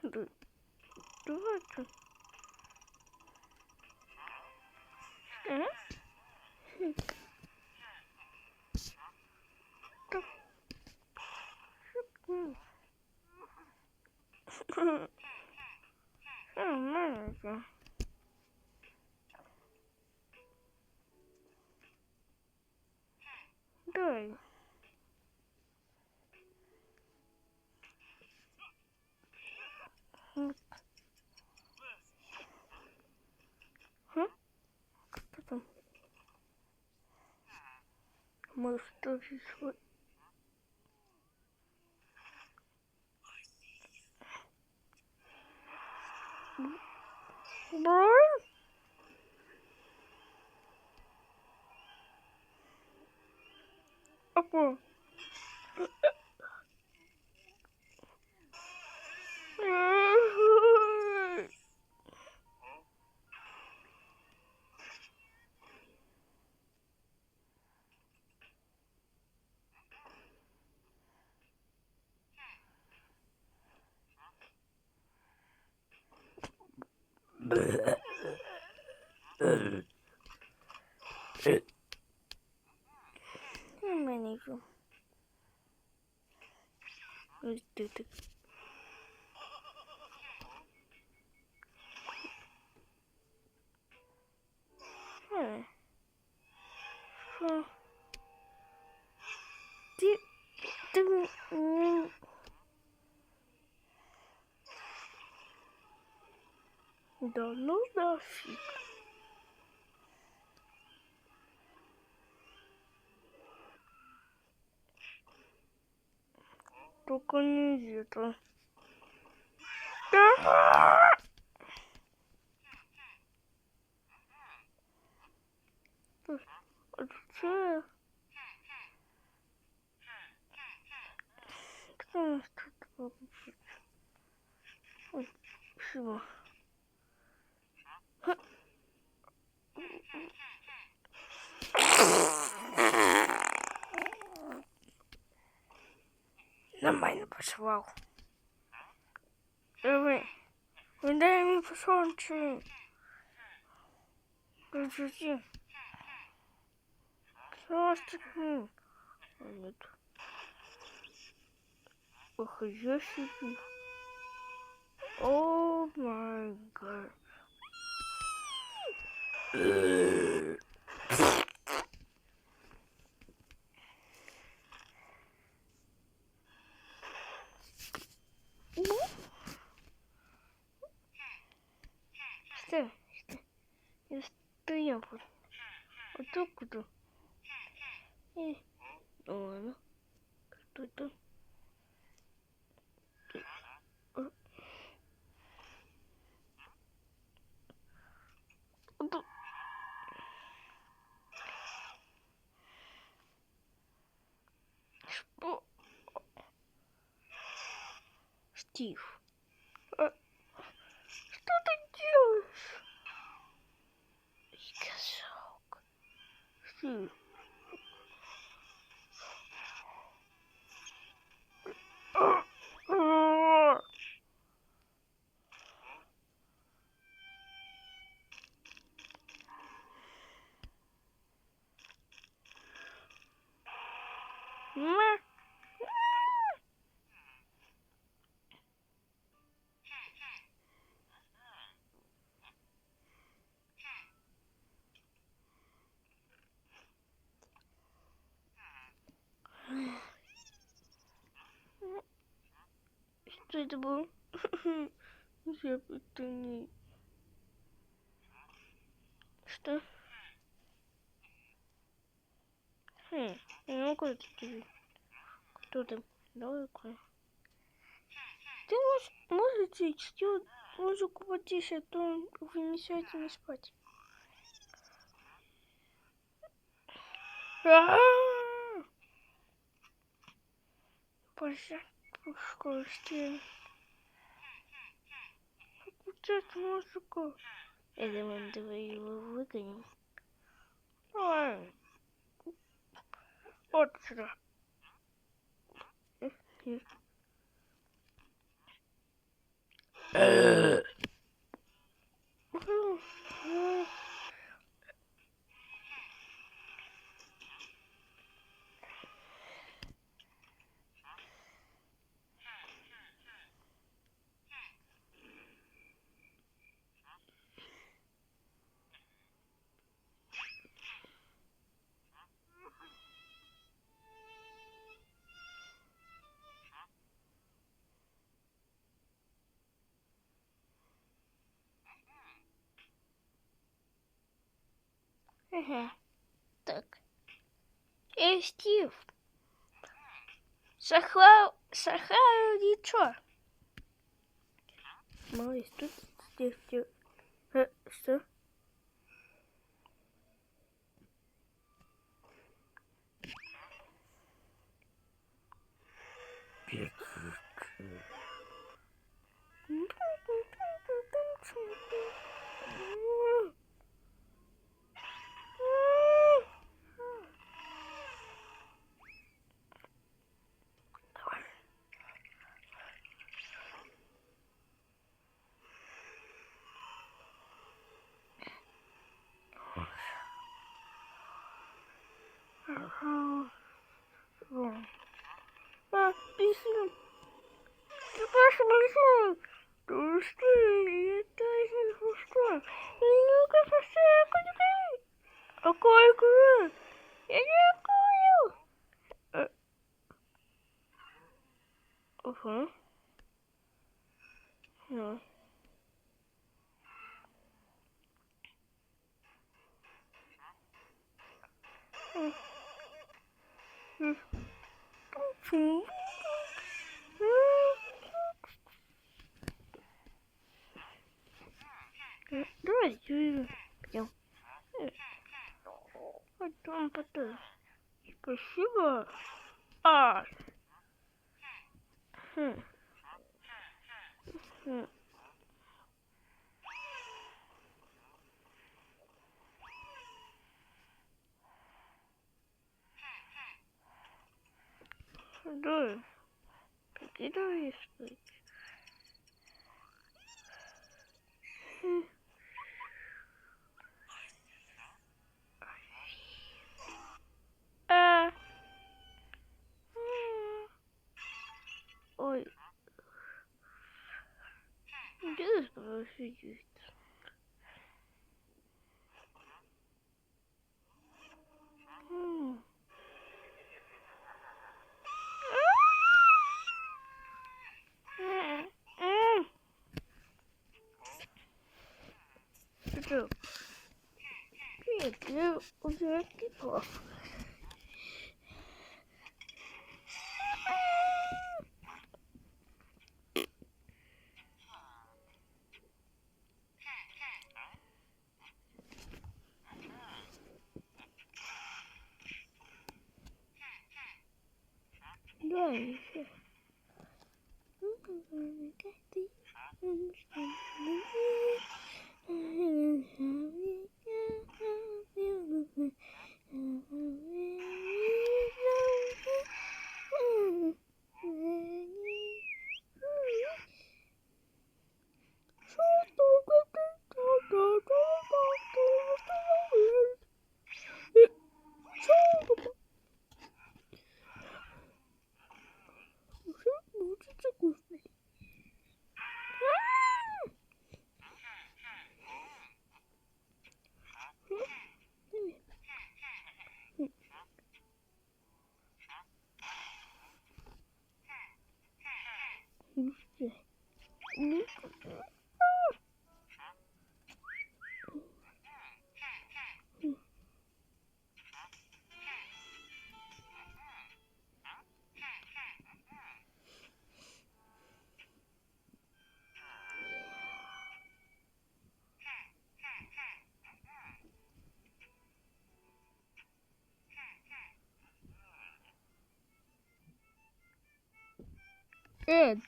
Давайте. Маленькая. Дай. Кто там? Может, тоже свой. Брайан? Опа. Маленький. Вот это. Что? Ты... Да ну нафиг. Только не это. Да? А что? Кто у нас тут вообще? Ой, всего. Нормально позвал. Давай. Дай мне посмотреть. Подожди. Просто... Нет. Ох, я себе. О май гад. Что? Я стоял. Вот откуда? Ладно. Что это? Что? Стив. Что ты делаешь? Козёк. Стив. Что это было? Я это не... Что? Ну как ты? Кто там? Давай-ка. Ты можете чтёт музыку потише, а то вы не сядете не спать. Пожалуйста, включать музыку. Я думаю, давай его выгоним. Давай. Вот сюда. Ага. Так. Эй, Стив. Сахар ничего. Малыш, тут Стив. Что? Письмо. Ты большой. Ты что? Это что? Ну-ка, посмотри. Какой круг? Я не понял. Ага. Ну. Давай пойдем. Потом. Спасибо. А. Хм. Да. Покидывай спать. А. Ой. Где ты сидишь? Что? Нет, я уже кипал. Да, еще.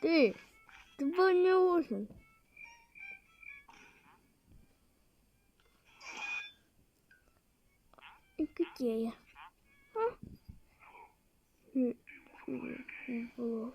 Ты был не ужин. И где я? А? Не было.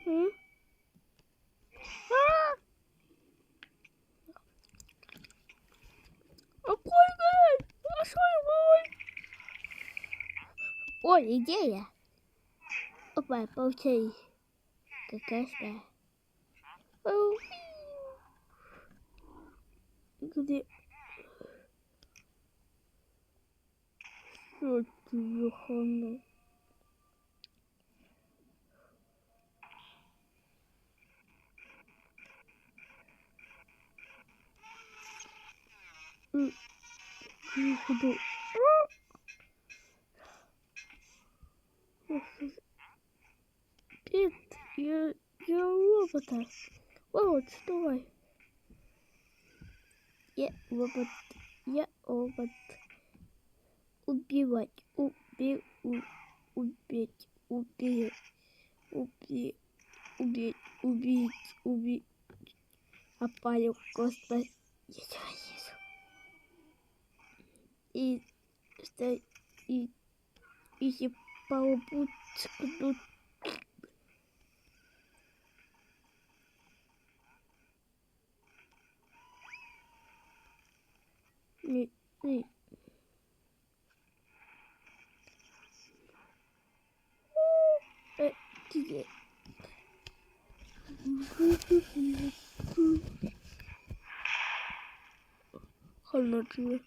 М? А! Какой гай? Ой! Ой, идея. Опа, получай. Какашка. Где? Что ты, Йоханна? Куда? Нет, я робота. Вот, давай. Я робот. Я робот. Убивать. Убить. Убить. Убить. Убить. Опалил просто. И что и если попутскнут. Не. Где? Хана тебе.